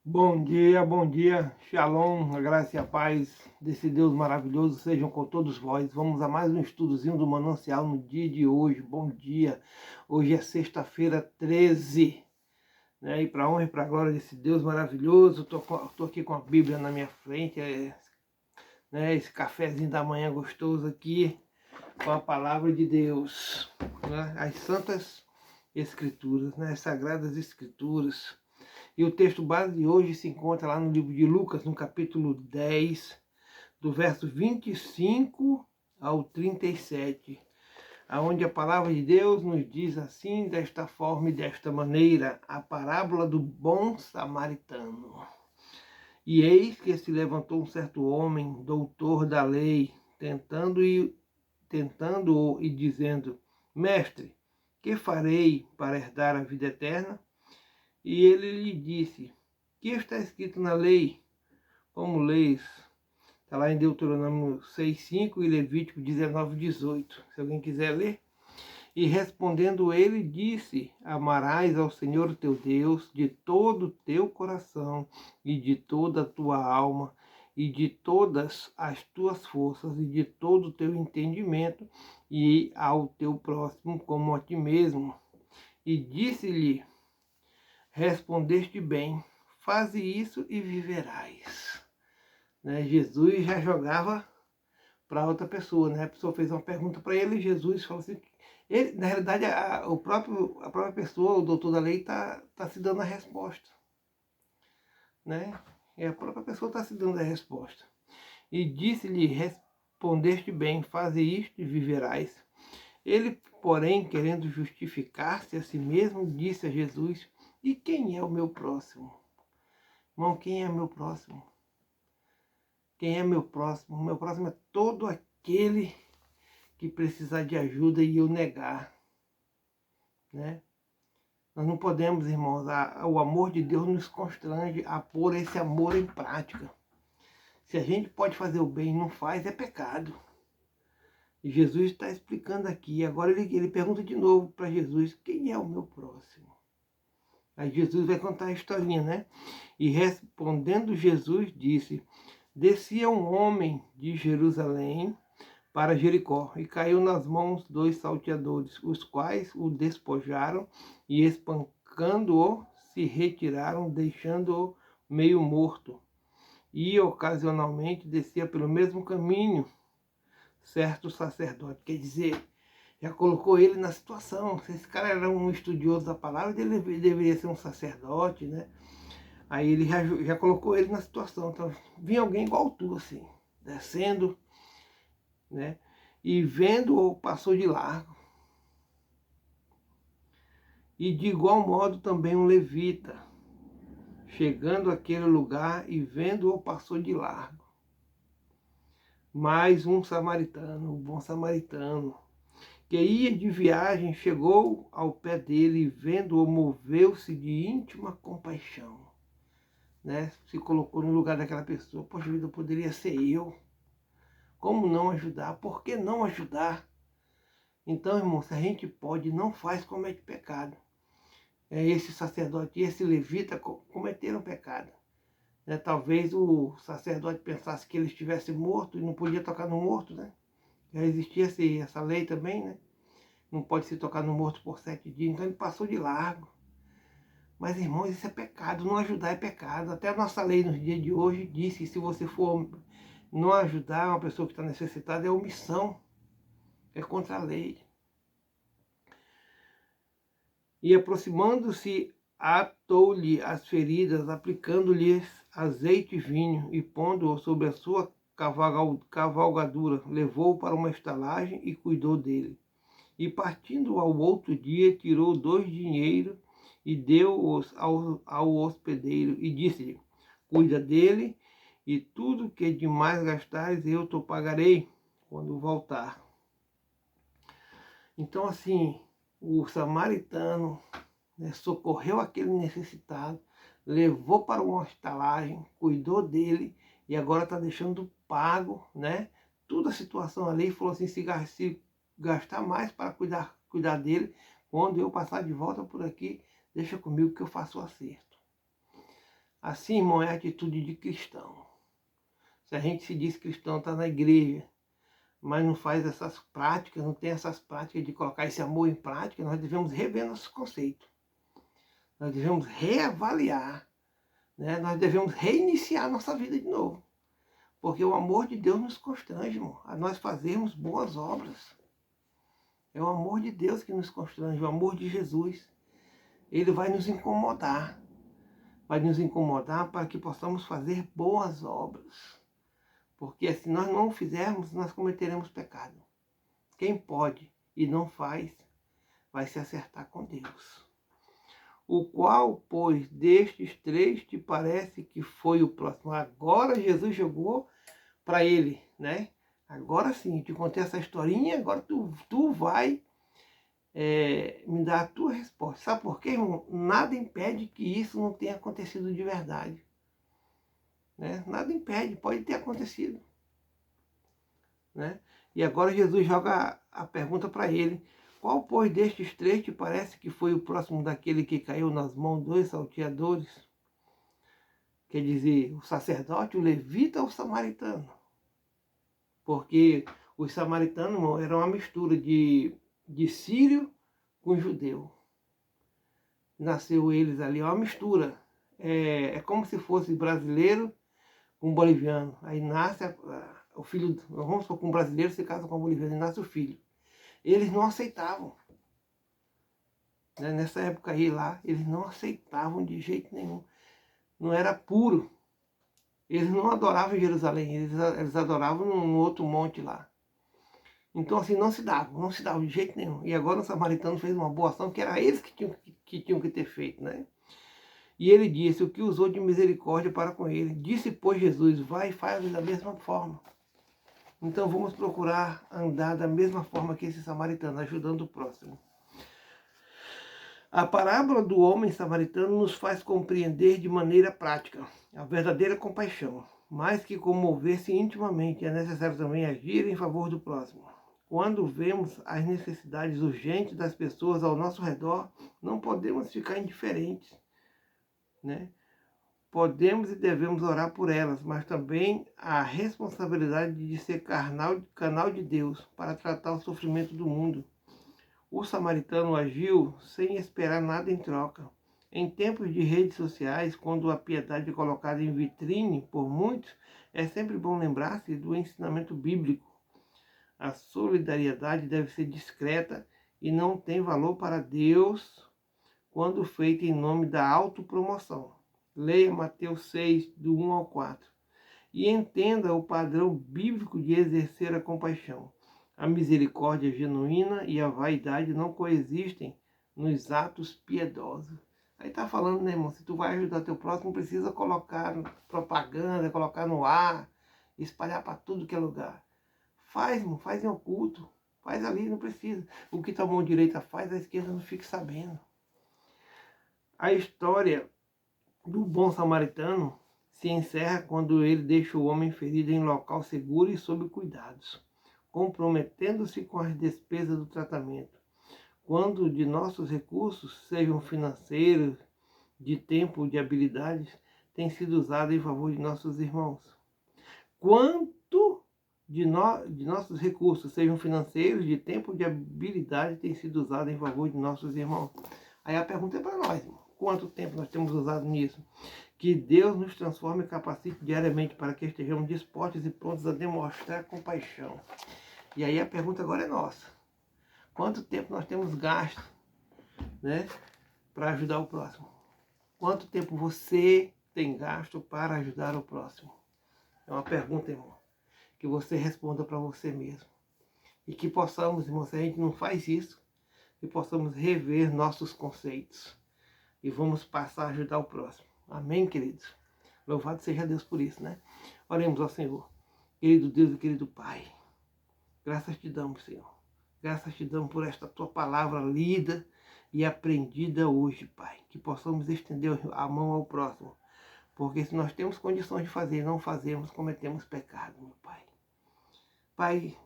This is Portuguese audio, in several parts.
Bom dia, Shalom, a graça e a paz desse Deus maravilhoso sejam com todos vós. Vamos a mais um estudozinho do Manancial no dia de hoje. Bom dia, hoje é sexta-feira 13, né? E para honra e para glória desse Deus maravilhoso, tô aqui com a Bíblia na minha frente, né? Esse cafezinho da manhã gostoso aqui, com a palavra de Deus, né? As santas escrituras, né? As sagradas escrituras. E o texto base de hoje se encontra lá no livro de Lucas, no capítulo 10, do verso 25 ao 37, aonde a palavra de Deus nos diz assim, desta forma e desta maneira, a parábola do bom samaritano. E eis que se levantou um certo homem, doutor da lei, tentando-o e dizendo: Mestre, que farei para herdar a vida eterna? E ele lhe disse: que está escrito na lei? Como leis? Está lá em Deuteronômio 6:5 e Levítico 19:18. Se alguém quiser ler. E respondendo ele, disse: Amarás ao Senhor teu Deus de todo o teu coração e de toda a tua alma e de todas as tuas forças e de todo o teu entendimento, e ao teu próximo como a ti mesmo. E disse-lhe: Respondeste bem, faze isso e viverás. Né? Jesus já jogava para outra pessoa, né? A pessoa fez uma pergunta para ele e Jesus falou assim, na realidade a própria pessoa, o doutor da lei, tá se dando a resposta, né? E a própria pessoa está se dando a resposta. E disse-lhe: respondeste bem, faze isto e viverás. Ele, porém, querendo justificar-se a si mesmo, disse a Jesus: e quem é o meu próximo? Irmão, quem é meu próximo? Quem é meu próximo? Meu próximo é todo aquele que precisar de ajuda e eu negar, né? Nós não podemos, irmãos, o amor de Deus nos constrange a pôr esse amor em prática. Se a gente pode fazer o bem e não faz, é pecado. E Jesus está explicando aqui. Agora ele pergunta de novo para Jesus: quem é o meu próximo? Aí Jesus vai contar a historinha, né? E respondendo Jesus disse: descia um homem de Jerusalém para Jericó e caiu nas mãos dos salteadores, os quais o despojaram e espancando-o se retiraram, deixando-o meio morto. E ocasionalmente descia pelo mesmo caminho certo sacerdote. Quer dizer, já colocou ele na situação. Se esse cara era um estudioso da palavra, ele deveria ser um sacerdote, né? Aí ele já colocou ele na situação. Então, vinha alguém igual tu, assim, descendo, né? E vendo-o, passou de largo. E de igual modo também um levita, chegando àquele lugar e vendo-o, passou de largo. Mais um samaritano, um bom samaritano, que ia de viagem, chegou ao pé dele e vendo-o, moveu-se de íntima compaixão, né? Se colocou no lugar daquela pessoa. Poxa vida, poderia ser eu. Como não ajudar? Por que não ajudar? Então, irmão, se a gente pode, não faz, comete pecado. Esse sacerdote e esse levita cometeram pecado. Né? Talvez o sacerdote pensasse que ele estivesse morto e não podia tocar no morto, né? Já existia essa lei também, né? Não pode se tocar no morto por 7 dias, então ele passou de largo. Mas, irmãos, isso é pecado, não ajudar é pecado. Até a nossa lei nos dias de hoje diz que se você for não ajudar uma pessoa que está necessitada, é omissão, é contra a lei. E aproximando-se, atou-lhe as feridas, aplicando-lhes azeite e vinho, e pondo-o sobre a sua cavalgadura, levou-o para uma estalagem e cuidou dele. E partindo ao outro dia, tirou 2 dinheiros e deu-os ao hospedeiro, e disse-lhe: cuida dele, e tudo que demais gastares eu te pagarei quando voltar. Então, assim, o samaritano, né, socorreu aquele necessitado, levou para uma estalagem, cuidou dele e agora está deixando pago, né? Toda a situação ali, falou assim: se gastar mais para cuidar dele, quando eu passar de volta por aqui, deixa comigo que eu faço o acerto. Assim, irmão, é a atitude de cristão. Se a gente se diz cristão, está na igreja, mas não faz essas práticas, não tem essas práticas de colocar esse amor em prática, nós devemos rever nossos conceitos. Nós devemos reavaliar, né? Nós devemos reiniciar nossa vida de novo. Porque o amor de Deus nos constrange, irmão, a nós fazermos boas obras. É o amor de Deus que nos constrange, o amor de Jesus. Ele vai nos incomodar. Vai nos incomodar para que possamos fazer boas obras. Porque se nós não o fizermos, nós cometeremos pecado. Quem pode e não faz, vai se acertar com Deus. O qual, pois, destes três te parece que foi o próximo? Agora Jesus jogou para ele, né? Agora sim, te contei essa historinha, agora tu vai me dar a tua resposta. Sabe por quê, irmão? Nada impede que isso não tenha acontecido de verdade. Né? Nada impede, pode ter acontecido. Né? E agora Jesus joga a pergunta para ele. Qual, pois, destes três te parece que foi o próximo daquele que caiu nas mãos dos salteadores? Quer dizer, o sacerdote, o levita ou o samaritano? Porque os samaritanos, irmão, eram uma mistura de sírio com judeu. Nasceu eles ali, é uma mistura. É como se fosse brasileiro com boliviano. Aí nasce o filho, vamos supor, com um brasileiro se casa com um boliviano, e nasce o filho. Eles não aceitavam. Né? Nessa época aí lá, eles não aceitavam de jeito nenhum. Não era puro. Eles não adoravam Jerusalém, eles adoravam no outro monte lá. Então assim, não se davam de jeito nenhum. E agora o samaritano fez uma boa ação, que era eles que tinham que ter feito, né? E ele disse, o que usou de misericórdia para com ele. Disse, pois, Jesus, vai e faz da mesma forma. Então vamos procurar andar da mesma forma que esse samaritano, ajudando o próximo. A parábola do homem samaritano nos faz compreender de maneira prática a verdadeira compaixão. Mais que comover-se intimamente, é necessário também agir em favor do próximo. Quando vemos as necessidades urgentes das pessoas ao nosso redor, não podemos ficar indiferentes, né? Podemos e devemos orar por elas, mas também a responsabilidade de ser canal de Deus para tratar o sofrimento do mundo. O samaritano agiu sem esperar nada em troca. Em tempos de redes sociais, quando a piedade é colocada em vitrine por muitos, é sempre bom lembrar-se do ensinamento bíblico. A solidariedade deve ser discreta e não tem valor para Deus quando feita em nome da autopromoção. Leia Mateus 6, do 1 ao 4. E entenda o padrão bíblico de exercer a compaixão. A misericórdia genuína e a vaidade não coexistem nos atos piedosos. Aí está falando, né, irmão? Se tu vai ajudar teu próximo, precisa colocar propaganda, colocar no ar, espalhar para tudo que é lugar. Faz, irmão, faz em oculto. Faz ali, não precisa. O que tua mão direita faz, a esquerda não fica sabendo. A história do bom samaritano se encerra quando ele deixa o homem ferido em local seguro e sob cuidados, comprometendo-se com as despesas do tratamento. Quando de nossos recursos, sejam financeiros, de tempo ou de habilidades, tem sido usado em favor de nossos irmãos. Quanto de nossos recursos, sejam financeiros, de tempo ou de habilidade, tem sido usado em favor de nossos irmãos. Aí a pergunta é para nós, irmão. Quanto tempo nós temos usado nisso? Que Deus nos transforme e capacite diariamente para que estejamos dispostos e prontos a demonstrar compaixão. E aí a pergunta agora é nossa. Quanto tempo nós temos gasto, né, para ajudar o próximo? Quanto tempo você tem gasto para ajudar o próximo? É uma pergunta, irmão, que você responda para você mesmo. E que possamos, irmão, se a gente não faz isso, que possamos rever nossos conceitos. E vamos passar a ajudar o próximo. Amém, queridos? Louvado seja Deus por isso, né? Oremos ao Senhor. Querido Deus e querido Pai, graças te damos, Senhor. Graças te damos por esta tua palavra lida e aprendida hoje, Pai. Que possamos estender a mão ao próximo. Porque se nós temos condições de fazer e não fazemos, cometemos pecado, meu Pai. Pai,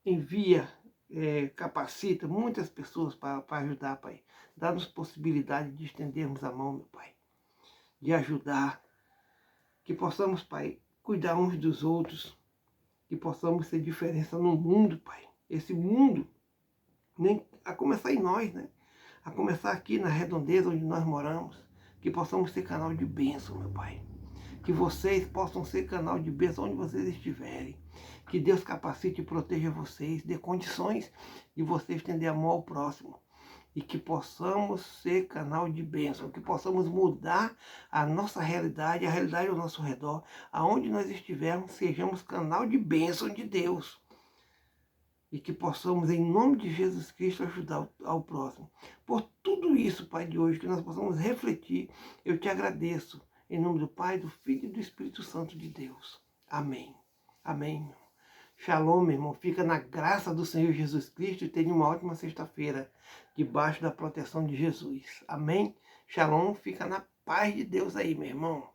envia, capacita muitas pessoas para ajudar, Pai. Dá-nos possibilidade de estendermos a mão, meu Pai. De ajudar, Que possamos, Pai, cuidar uns dos outros. Que possamos ser diferença no mundo, Pai. Esse mundo, nem a começar em nós, né? A começar aqui na redondeza onde nós moramos. Que possamos ser canal de bênção, meu Pai. Que vocês possam ser canal de bênção onde vocês estiverem. Que Deus capacite e proteja vocês, dê condições de vocês estender amor ao próximo. E que possamos ser canal de bênção, que possamos mudar a nossa realidade, a realidade ao nosso redor. Aonde nós estivermos, sejamos canal de bênção de Deus. E que possamos, em nome de Jesus Cristo, ajudar ao próximo. Por tudo isso, Pai, de hoje, que nós possamos refletir, eu te agradeço. Em nome do Pai, do Filho e do Espírito Santo de Deus. Amém. Amém. Shalom, meu irmão. Fica na graça do Senhor Jesus Cristo e tenha uma ótima sexta-feira, debaixo da proteção de Jesus. Amém? Shalom. Fica na paz de Deus aí, meu irmão.